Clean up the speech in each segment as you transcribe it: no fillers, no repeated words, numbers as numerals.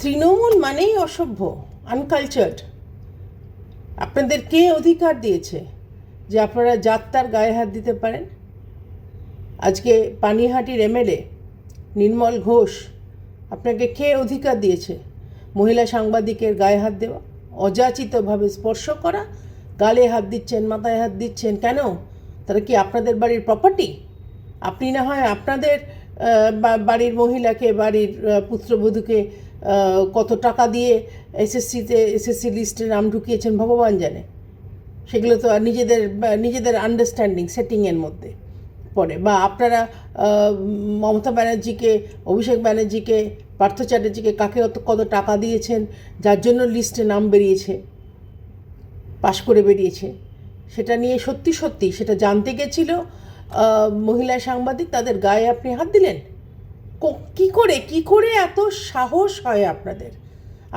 তৃণমূল মানেই অসভ্য, আনকালচার্ড। আপনাদের কে অধিকার দিয়েছে যে আপনারা যাত্রার গায়ে হাত দিতে পারেন? আজকে পানিহাটির এমএলএ নির্মল ঘোষ, আপনাকে কে অধিকার দিয়েছে মহিলা সাংবাদিকের গায়ে হাত দেওয়া, অযাচিতভাবে স্পর্শ করা? গালে হাত দিচ্ছেন, মাথায় হাত দিচ্ছেন কেন? তারা কি আপনাদের বাড়ির প্রপার্টি? আপনি না হয় আপনাদের বাড়ির মহিলাকে, বাড়ির পুত্রবধূকে কত টাকা দিয়ে এসএসসি লিস্টে নাম ঢুকিয়েছেন ভগবান জানে। সেগুলো তো আর নিজেদের আন্ডারস্ট্যান্ডিং সেটিংয়ের মধ্যে পড়ে। বা আপনারা মমতা ব্যানার্জিকে, অভিষেক ব্যানার্জিকে, পার্থ চ্যাটার্জিকে কাকে কত টাকা দিয়েছেন যার জন্য লিস্টে নাম বেরিয়েছে, পাশ করে বেরিয়েছে, সেটা নিয়ে সত্যি সেটা জানতে গেছিল মহিলা সাংবাদিক, তাদের গায়ে আপনি হাত দিলেন? কি করে এত সাহস হয় আপনাদের?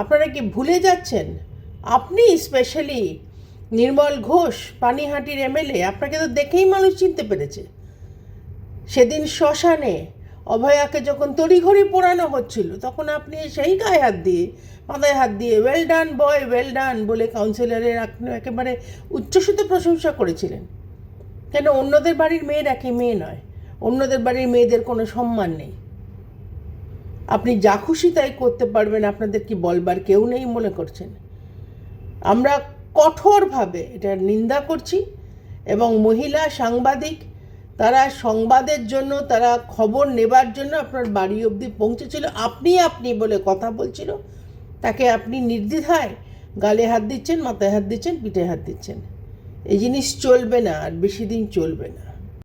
আপনারা কি ভুলে যাচ্ছেন? আপনি স্পেশালি নির্মল ঘোষ, পানিহাটির এমএলএ, আপনাকে তো দেখেই মানুষ চিনতে পেরেছে। সেদিন শ্মশানে অভয়াকে যখন তড়িঘড়ি পোড়ানো হচ্ছিল, তখন আপনি সেই গায়ে হাত দিয়ে, মাথায় হাত দিয়ে ওয়েল ডান বয়, ওয়েল ডান বলে কাউন্সিলরের আপনি একেবারে উচ্ছ্বসিত প্রশংসা করেছিলেন। কেন? অন্যদের বাড়ির মেয়েরা কি মেয়ে নয়? অন্যদের বাড়ির মেয়েদের কোনো সম্মান নেই? আপনি যা খুশি তাই করতে পারবেন, আপনাদের কি বলবার কেউ নেই মনে করছেন? আমরা কঠোরভাবে এটা নিন্দা করছি। এবং মহিলা সাংবাদিক, তারা সংবাদের জন্য, তারা খবর নেবার জন্য আপনার বাড়ি অবধি পৌঁছেছিল, আপনি বলে কথা বলছিল, তাকে আপনি নির্দ্বিধায় গালে হাত দিচ্ছেন, মাথায় হাত দিচ্ছেন, পিঠে হাত দিচ্ছেন। এই জিনিস চলবে না, আর বেশি দিন চলবে না।